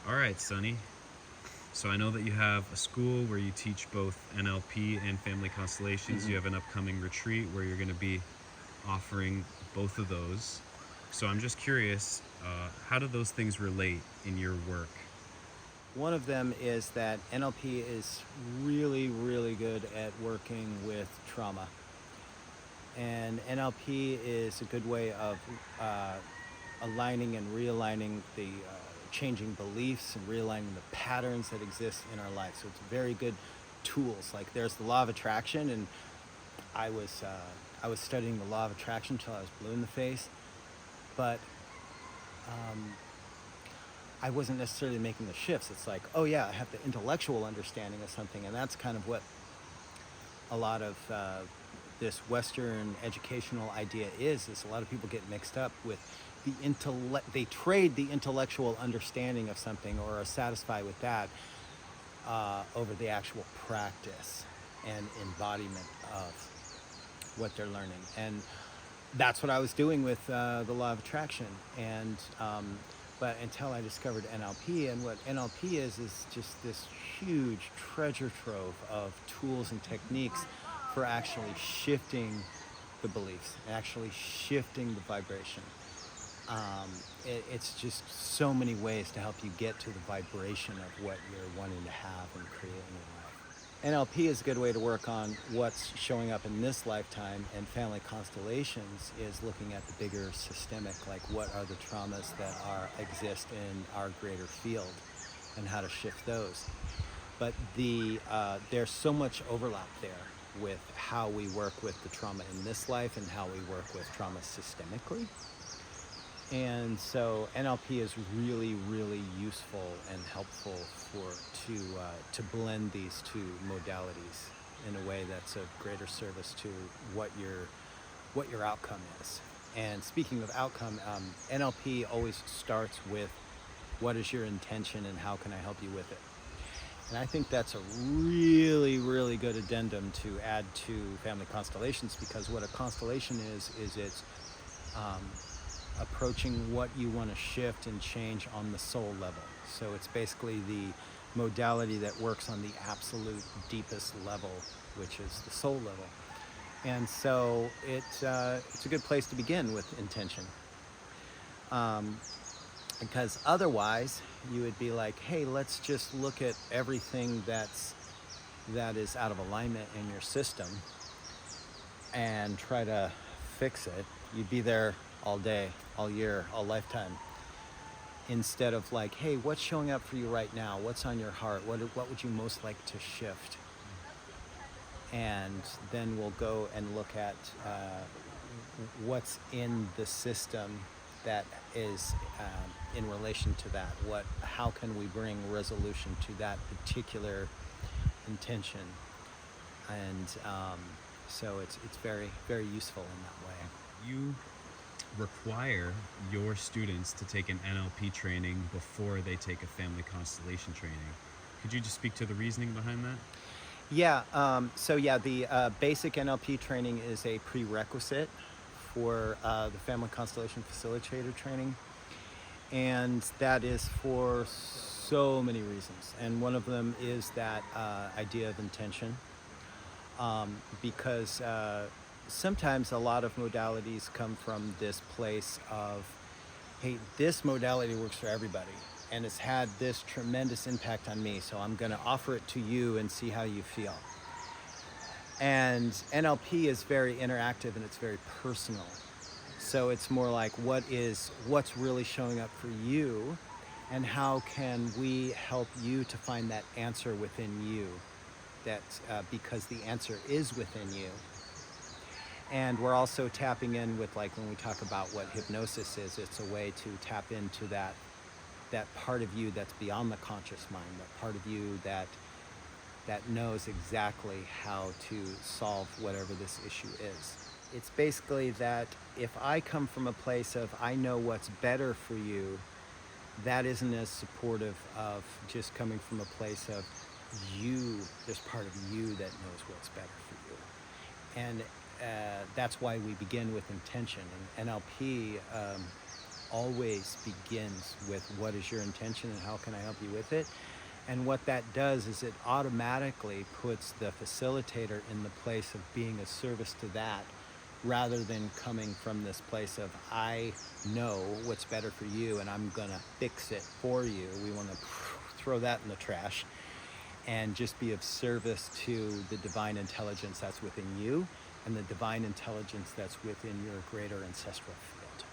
All right, Sunny. So I know that you have a school where you teach both NLP and Family Constellations. You have an upcoming retreat where you're going to be offering both of those. So I'm just curious, how do those things relate in your work? One of them is that NLP is really, really good at working with trauma. And NLP is a good way of aligning and realigning the changing beliefs and realigning the patterns that exist in our life. So it's very good tools. Like there's the law of attraction, and I was studying the law of attraction until I was blue in the face, but I wasn't necessarily making the shifts. It's like, oh yeah, I have the intellectual understanding of something, and that's kind of what a lot of this Western educational idea is a lot of people get mixed up with the intellect. They trade the intellectual understanding of something or are satisfied with that over the actual practice and embodiment of what they're learning. And that's what I was doing with the law of attraction. And but until I discovered NLP, and what NLP is just this huge treasure trove of tools and techniques for actually shifting the beliefs, actually shifting the vibration. It's just so many ways to help you get to the vibration of what you're wanting to have and create in your life. NLP is a good way to work on what's showing up in this lifetime, and Family Constellations is looking at the bigger systemic, like what are the traumas that exist in our greater field and how to shift those. But there's so much overlap there with how we work with the trauma in this life and how we work with trauma systemically. And so NLP is really, really useful and helpful to blend these two modalities in a way that's of greater service to what your outcome is. And speaking of outcome, NLP always starts with what is your intention and how can I help you with it. And I think that's a really, really good addendum to add to Family Constellations, because what a constellation is it's approaching what you want to shift and change on the soul level. So it's basically the modality that works on the absolute deepest level, which is the soul level. And so it's a good place to begin with intention. Because otherwise you would be like, hey, let's just look at everything that is out of alignment in your system and try to fix it. You'd be there all day, all year, all lifetime. Instead of like, hey, what's showing up for you right now? What's on your heart? What would you most like to shift? And then we'll go and look at what's in the system that is in relation to that. How can we bring resolution to that particular intention? And so it's very, very useful in that way. You require your students to take an NLP training before they take a Family Constellation training. Could you just speak to the reasoning behind that? Yeah, the basic NLP training is a prerequisite for the Family Constellation Facilitator training. And that is for so many reasons. And one of them is that idea of intention. Because sometimes a lot of modalities come from this place of, hey, this modality works for everybody and it's had this tremendous impact on me, so I'm going to offer it to you and see how you feel. And NLP is very interactive and it's very personal. So it's more like what's really showing up for you, and how can we help you to find that answer within you, because the answer is within you. And we're also tapping in with, like, when we talk about what hypnosis is, it's a way to tap into that part of you that's beyond the conscious mind, that part of you that knows exactly how to solve whatever this issue is. It's basically that if I come from a place of I know what's better for you, that isn't as supportive of just coming from a place of you. There's part of you that knows what's better for you. And that's why we begin with intention. And NLP always begins with what is your intention and how can I help you with it. And what that does is it automatically puts the facilitator in the place of being a service to that, rather than coming from this place of, I know what's better for you and I'm gonna fix it for you. We want to throw that in the trash and just be of service to the divine intelligence that's within you and the divine intelligence that's within your greater ancestral field.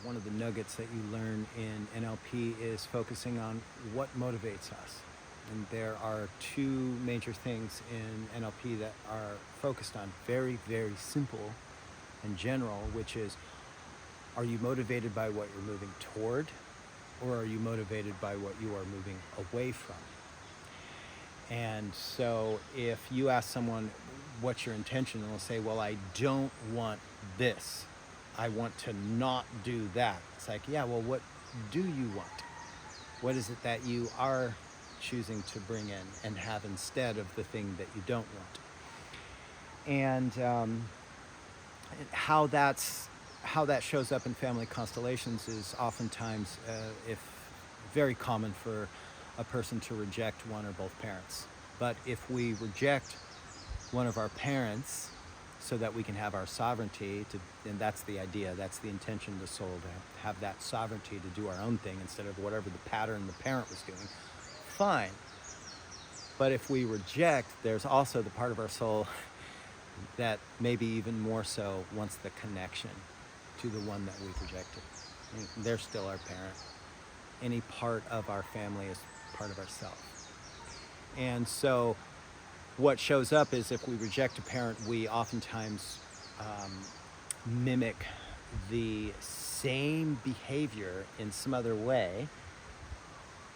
One of the nuggets that you learn in NLP is focusing on what motivates us. And there are two major things in NLP that are focused on, very, very simple and general, which is, are you motivated by what you're moving toward, or are you motivated by what you are moving away from? And so if you ask someone, what's your intention? And they'll say, well, I don't want this. I want to not do that. It's like, yeah, well, what do you want? What is it that you are choosing to bring in and have instead of the thing that you don't want? And how that shows up in family constellations is oftentimes if very common for a person to reject one or both parents. But if we reject one of our parents so that we can have our sovereignty, and that's the idea, that's the intention of the soul, to have that sovereignty to do our own thing instead of whatever the pattern the parent was doing, fine. But if we reject, there's also the part of our soul that maybe even more so wants the connection to the one that we've rejected. I mean, they're still our parent. Any part of our family is part of ourself. And so what shows up is if we reject a parent, we oftentimes mimic the same behavior in some other way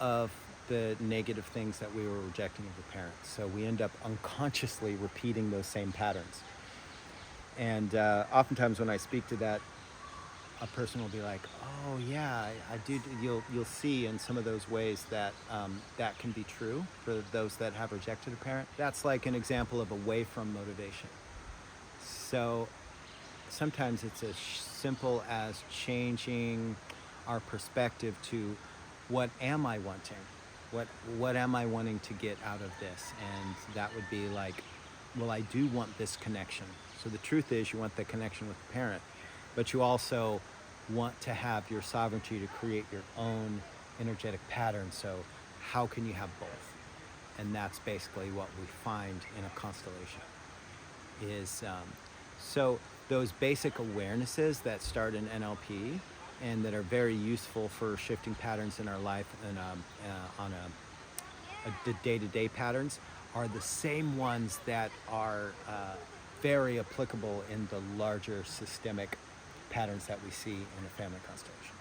of the negative things that we were rejecting of the parents. So we end up unconsciously repeating those same patterns. And oftentimes when I speak to that, a person will be like, oh yeah, I do. You'll see in some of those ways that that can be true for those that have rejected a parent. That's like an example of away from motivation. So sometimes it's as simple as changing our perspective to, what am I wanting? What am I wanting to get out of this? And that would be like, well, I do want this connection. So the truth is, you want the connection with the parent, but you also want to have your sovereignty to create your own energetic pattern. So how can you have both? And that's basically what we find in a constellation is, so those basic awarenesses that start in NLP and that are very useful for shifting patterns in our life and on the day-to-day patterns are the same ones that are very applicable in the larger systemic patterns that we see in a family constellation.